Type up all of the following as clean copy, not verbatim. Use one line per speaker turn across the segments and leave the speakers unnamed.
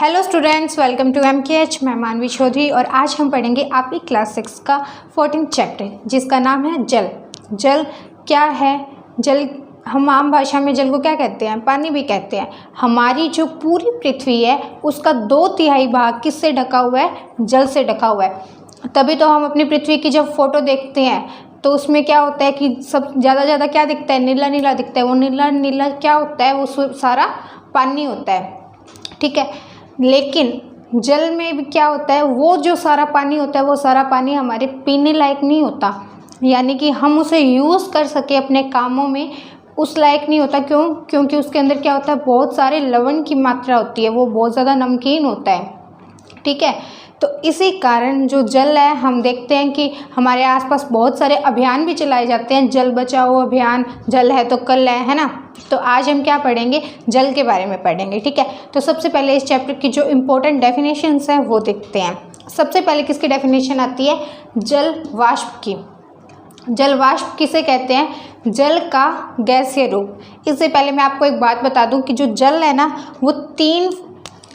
Hello students, welcome to MKH। मैं मानवी चौधरी और आज हम पढ़ेंगे आपकी क्लास 6 का 14 चैप्टर जिसका नाम है जल। जल क्या है? जल हम आम भाषा में जल को क्या कहते हैं? पानी भी कहते हैं। हमारी जो पूरी पृथ्वी है उसका 2/3 भाग किससे ढका हुआ है? जल से ढका हुआ है। तभी तो हम अपनी पृथ्वी की जब फ़ोटो देखते हैं तो उसमें क्या होता है कि सब ज़्यादा क्या दिखता है? नीला नीला दिखता है। वो नीला नीला क्या होता है? वो सारा पानी होता है, ठीक है। लेकिन जल में भी क्या होता है? वो जो सारा पानी होता है वो सारा पानी हमारे पीने लायक नहीं होता, यानी कि हम उसे यूज़ कर सके अपने कामों में उस लायक नहीं होता। क्यों? क्योंकि उसके अंदर क्या होता है? बहुत सारे लवण की मात्रा होती है, वो बहुत ज़्यादा नमकीन होता है, ठीक है। तो इसी कारण जो जल है, हम देखते हैं कि हमारे आसपास बहुत सारे अभियान भी चलाए जाते हैं, जल बचाओ अभियान, जल है तो कल है ना। तो आज हम क्या पढ़ेंगे? जल के बारे में पढ़ेंगे, ठीक है। तो सबसे पहले इस चैप्टर की जो इम्पोर्टेंट डेफिनेशंस हैं वो देखते हैं। सबसे पहले किसकी डेफिनेशन आती है? जल वाष्प की। जल वाष्प किसे कहते हैं? जल का गैसीय रूप। इससे पहले मैं आपको एक बात बता दूं कि जो जल है ना वो 3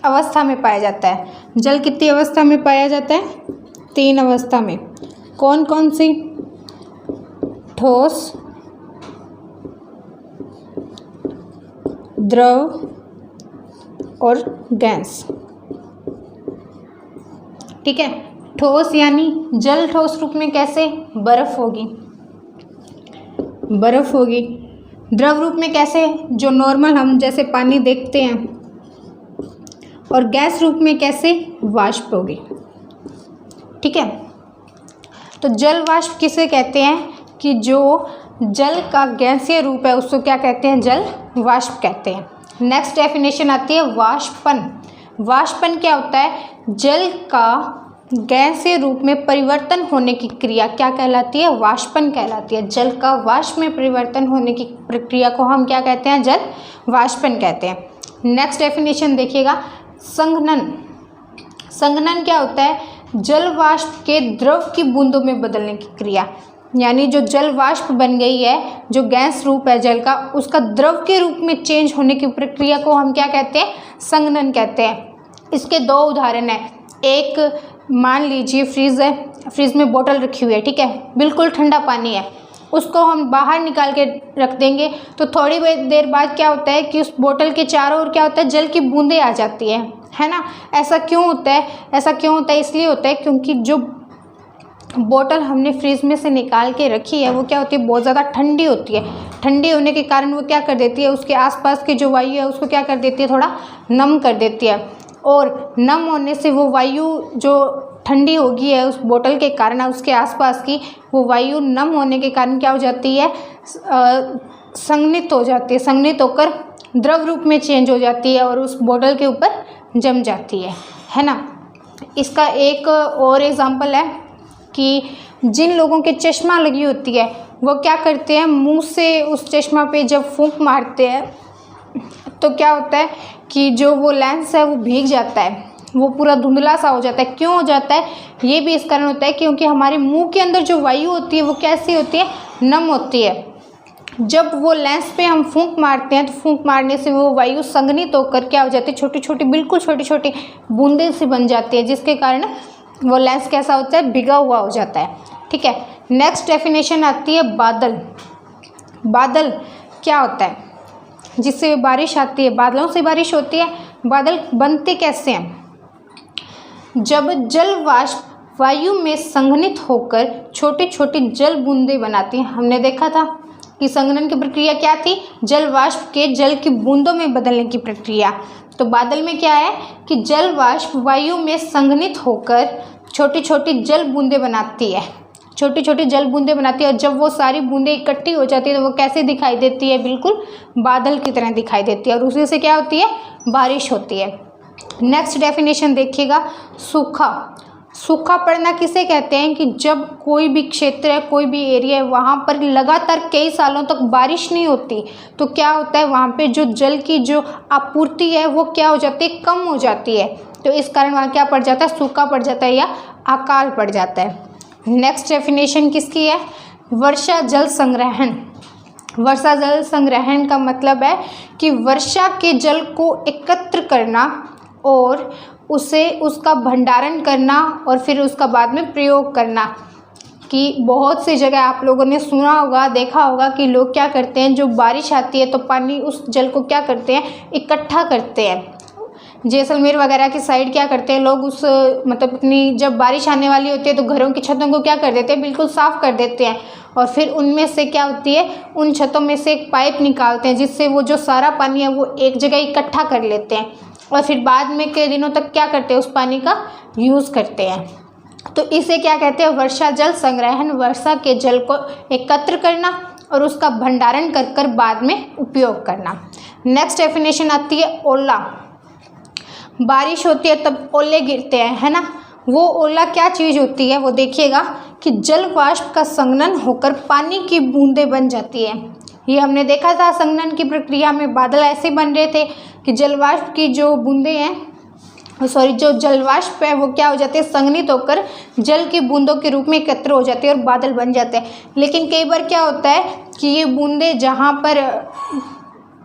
अवस्था में पाया जाता है। जल कितनी अवस्था में पाया जाता है? 3 अवस्था में। कौन कौन सी? ठोस, द्रव और गैस, ठीक है। ठोस यानी जल ठोस रूप में कैसे? बर्फ होगी, बर्फ होगी। द्रव रूप में कैसे? जो नॉर्मल हम जैसे पानी देखते हैं। और गैस रूप में कैसे? वाष्प होगी, ठीक है। तो जल वाष्प किसे कहते हैं? कि जो जल का गैसीय रूप है उसको क्या कहते हैं? जल वाष्प कहते हैं। नेक्स्ट डेफिनेशन आती है वाष्पन। वाष्पन क्या होता है? जल का गैसीय रूप में परिवर्तन होने की क्रिया क्या कहलाती है? वाष्पन कहलाती है। जल का वाष्प में परिवर्तन होने की प्रक्रिया को हम क्या कहते हैं? जल वाष्पन कहते हैं। नेक्स्ट डेफिनेशन देखिएगा, संघनन। संघनन क्या होता है? जल वाष्प के द्रव की बूंदों में बदलने की क्रिया, यानी जो जल वाष्प बन गई है, जो गैस रूप है जल का, उसका द्रव के रूप में चेंज होने की प्रक्रिया को हम क्या कहते हैं? संघनन कहते हैं। इसके 2 उदाहरण हैं। एक मान लीजिए फ्रिज है, फ्रिज में बोतल रखी हुई है, ठीक है, बिल्कुल ठंडा पानी है। उसको हम बाहर निकाल के रख देंगे तो थोड़ी देर बाद क्या होता है कि उस बोतल के चारों ओर क्या होता है? जल की बूंदें आ जाती है ना। ऐसा क्यों होता है? ऐसा क्यों होता है? इसलिए होता है क्योंकि जो बोतल हमने फ्रिज में से निकाल के रखी है वो क्या होती है? बहुत ज़्यादा ठंडी होती है। ठंडी होने के कारण वो क्या कर देती है? उसके आसपास की जो वायु है उसको क्या कर देती है? थोड़ा नम कर देती है। और नम होने से वो वायु जो ठंडी होगी है उस बोतल के कारण, उसके आसपास की वो वायु नम होने के कारण क्या हो जाती है? संघनित हो जाती है। संघनित होकर द्रव रूप में चेंज हो जाती है और उस बोतल के ऊपर जम जाती है ना। इसका एक और एग्जांपल है कि जिन लोगों के चश्मा लगी होती है वो क्या करते हैं? मुंह से उस चश्मा पे जब फूंक मारते हैं तो क्या होता है कि जो वो लेंस है वो भीग जाता है, वो पूरा धुंधला सा हो जाता है। क्यों हो जाता है? ये भी इस कारण होता है क्योंकि हमारे मुंह के अंदर जो वायु होती है वो कैसी होती है? नम होती है। जब वो लेंस पे हम फूंक मारते हैं तो फूंक मारने से वो वायु संघनित होकर क्या हो जाती है? छोटी छोटी, बिल्कुल छोटी छोटी बूंदें सी बन जाती है, जिसके कारण वो लेंस कैसा होता है? भिगा हुआ हो जाता है, ठीक है। नेक्स्ट डेफिनेशन आती है बादल। बादल क्या होता है? जिससे बारिश आती है, बादलों से बारिश होती है। बादल बनते कैसे हैं? जब जल वाष्प वायु में संघनित होकर छोटी छोटी जल बूंदें बनाती हैं। हमने देखा था कि संघनन की प्रक्रिया क्या थी? जल वाष्प के जल की बूंदों में बदलने की प्रक्रिया। तो बादल में क्या है कि जल वाष्प वायु में संघनित होकर छोटी छोटी जल बूंदें बनाती है, छोटी छोटी जल बूंदें बनाती है। और जब वो सारी बूंदें इकट्ठी हो जाती है तो वो कैसे दिखाई देती है? बिल्कुल बादल की तरह दिखाई देती है और उसी से क्या होती है? बारिश होती है। नेक्स्ट डेफिनेशन देखिएगा, सूखा। सूखा पड़ना किसे कहते हैं? कि जब कोई भी क्षेत्र है, कोई भी एरिया है, वहाँ पर लगातार कई सालों तक बारिश नहीं होती तो क्या होता है? वहाँ पे जो जल की जो आपूर्ति है वो क्या हो जाती है? कम हो जाती है। तो इस कारण वहाँ क्या पड़ जाता है? सूखा पड़ जाता है या अकाल पड़ जाता है। नेक्स्ट डेफिनेशन किसकी है? वर्षा जल संग्रहण। वर्षा जल संग्रहण का मतलब है कि वर्षा के जल को एकत्र करना और उसे उसका भंडारण करना और फिर उसका बाद में प्रयोग करना। कि बहुत सी जगह आप लोगों ने सुना होगा, देखा होगा कि लोग क्या करते हैं, जो बारिश आती है तो पानी उस जल को क्या करते हैं, इकट्ठा करते हैं। जैसलमेर वगैरह की साइड क्या करते हैं लोग, उस मतलब अपनी जब बारिश आने वाली होती है तो घरों की छतों को क्या कर देते हैं, बिल्कुल साफ़ कर देते हैं और फिर उनमें से क्या होती है, उन छतों में से एक पाइप निकालते हैं जिससे वो जो सारा पानी है वो एक जगह इकट्ठा कर लेते हैं और फिर बाद में कई दिनों तक क्या करते हैं, उस पानी का यूज़ करते हैं। तो इसे क्या कहते हैं, वर्षा जल संग्रहण। वर्षा के जल को एकत्र करना और उसका भंडारण कर कर बाद में उपयोग करना। नेक्स्ट डेफिनेशन आती है ओला। बारिश होती है तब ओले गिरते हैं, है ना। वो ओला क्या चीज़ होती है, वो देखिएगा कि जल वाष्प का संघनन होकर पानी की बूंदें बन जाती है। ये हमने देखा था संघनन की प्रक्रिया में बादल ऐसे बन रहे थे कि जल वाष्प की जो बूंदें हैं, जो जल वाष्प है वो क्या हो जाते हैं, संघनित होकर जल की बूंदों के रूप में एकत्र हो जाते हैं और बादल बन जाते हैं। लेकिन कई बार क्या होता है कि ये बूंदें जहाँ पर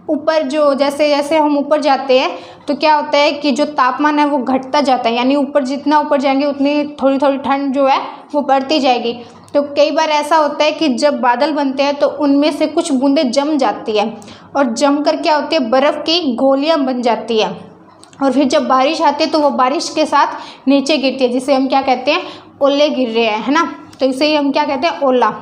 ऊपर जो जैसे जैसे हम ऊपर जाते हैं तो क्या होता है कि जो तापमान है वो घटता जाता है, यानी ऊपर जितना ऊपर जाएंगे उतनी थोड़ी थोड़ी ठंड जो है वो बढ़ती जाएगी। तो कई बार ऐसा होता है कि जब बादल बनते हैं तो उनमें से कुछ बूंदें जम जाती है और जमकर क्या होती है, बर्फ़ की गोलियां बन जाती है और फिर जब बारिश आती है तो वो बारिश के साथ नीचे गिरती है, जिसे हम क्या कहते हैं, ओले गिर रहे हैं, है ना। तो इसे ही हम क्या कहते हैं, ओला।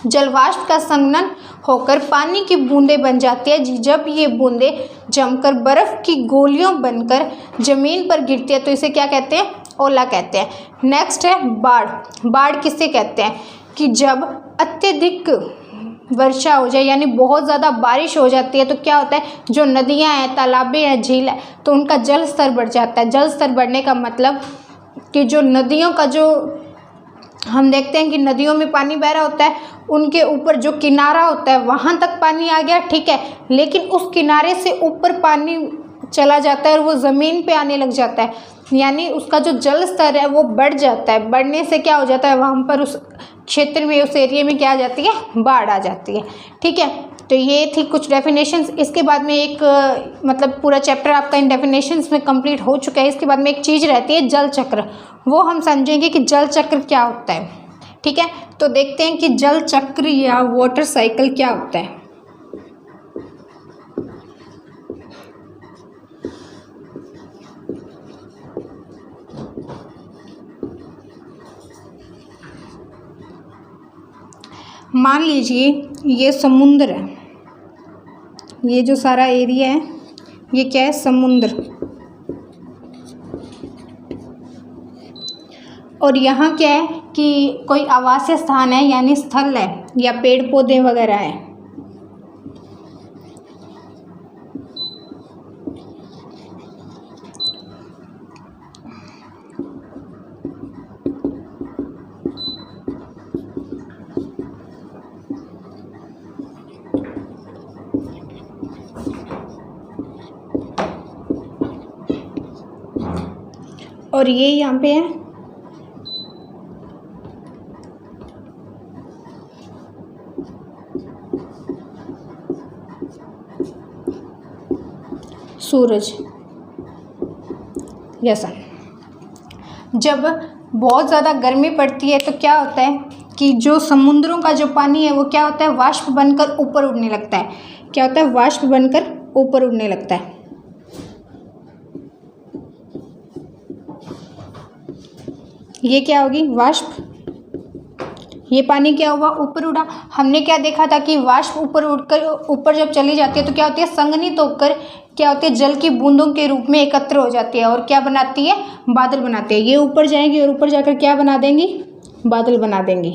जलवाष्प का संघनन होकर पानी की बूंदें बन जाती है। जब ये बूंदें जमकर बर्फ़ की गोलियों बनकर ज़मीन पर गिरती है तो इसे क्या कहते हैं, ओला कहते हैं। नेक्स्ट है बाढ़। बाढ़ किसे कहते हैं कि जब अत्यधिक वर्षा हो जाए, यानी बहुत ज़्यादा बारिश हो जाती है तो क्या होता है, जो नदियाँ हैं, तालाबें हैं, झील है, तो उनका जल स्तर बढ़ जाता है। जल स्तर बढ़ने का मतलब कि जो नदियों का जो हम देखते हैं कि नदियों में पानी बह रहा होता है, उनके ऊपर जो किनारा होता है वहाँ तक पानी आ गया, ठीक है, लेकिन उस किनारे से ऊपर पानी चला जाता है और वो ज़मीन पे आने लग जाता है, यानी उसका जो जल स्तर है वो बढ़ जाता है। बढ़ने से क्या हो जाता है, वहाँ पर उस क्षेत्र में, उस एरिया में क्या आ जाती है, बाढ़ आ जाती है, ठीक है। तो ये थी कुछ डेफिनेशंस। इसके बाद में एक मतलब पूरा चैप्टर आपका इन डेफिनेशंस में कंप्लीट हो चुका है। इसके बाद में एक चीज़ रहती है जल चक्र, वो हम समझेंगे कि जल चक्र क्या होता है, ठीक है। तो देखते हैं कि जल चक्र या वाटर साइकिल क्या होता है। मान लीजिए ये समुद्र है, ये जो सारा एरिया है ये क्या है, समुद्र, और यहाँ क्या है कि कोई आवासीय स्थान है, यानी स्थल है या पेड़ पौधे वगैरह है। और ये यहाँ पे है सूरज या सन। जब बहुत ज़्यादा गर्मी पड़ती है तो क्या होता है कि जो समुद्रों का जो पानी है वो क्या होता है, वाष्प बनकर ऊपर उड़ने लगता है। क्या होता है, वाष्प बनकर ऊपर उड़ने लगता है। ये क्या होगी, वाष्प। ये पानी क्या हुआ, ऊपर उड़ा। हमने क्या देखा था कि वाष्प ऊपर उड़कर ऊपर जब चली जाती है तो क्या होती है, संघनित होकर क्या होती है, जल की बूंदों के रूप में एकत्र हो जाती है और क्या बनाती है, बादल बनाती है। ये ऊपर जाएंगी और ऊपर जाकर क्या बना देंगी, बादल बना देंगी।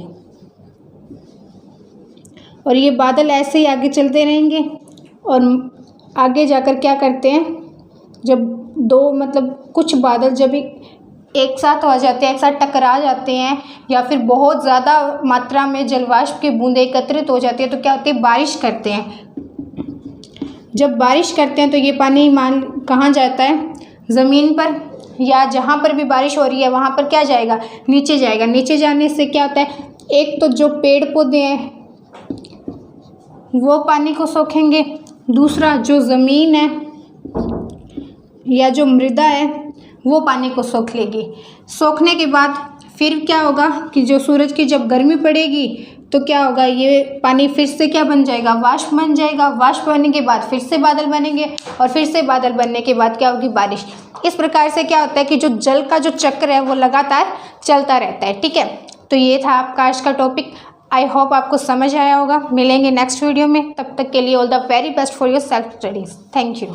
और ये बादल ऐसे ही आगे चलते रहेंगे और आगे जाकर क्या करते हैं, जब दो मतलब कुछ बादल जब एक साथ आ जाते हैं, एक साथ टकरा जाते हैं या फिर बहुत ज़्यादा मात्रा में जलवाष्प की बूंदें एकत्रित हो जाती है तो क्या होती है, बारिश करते हैं। जब बारिश करते हैं तो ये पानी कहाँ जाता है, ज़मीन पर, या जहाँ पर भी बारिश हो रही है वहाँ पर क्या जाएगा, नीचे जाएगा। नीचे जाने से क्या होता है, एक तो जो पेड़ पौधे हैं वो पानी को सोखेंगे, दूसरा जो ज़मीन है या जो मृदा है वो पानी को सोख लेगी। सोखने के बाद फिर क्या होगा कि जो सूरज की जब गर्मी पड़ेगी तो क्या होगा, ये पानी फिर से क्या बन जाएगा, वाष्प बन जाएगा। वाष्प बनने के बाद फिर से बादल बनेंगे और फिर से बादल बनने के बाद क्या होगी, बारिश। इस प्रकार से क्या होता है कि जो जल का जो चक्र है वो लगातार चलता रहता है। ठीक है, तो ये था आपका आज का टॉपिक। आई होप आपको समझ आया होगा। मिलेंगे नेक्स्ट वीडियो में, तब तक के लिए all the very best for your self studies. Thank you.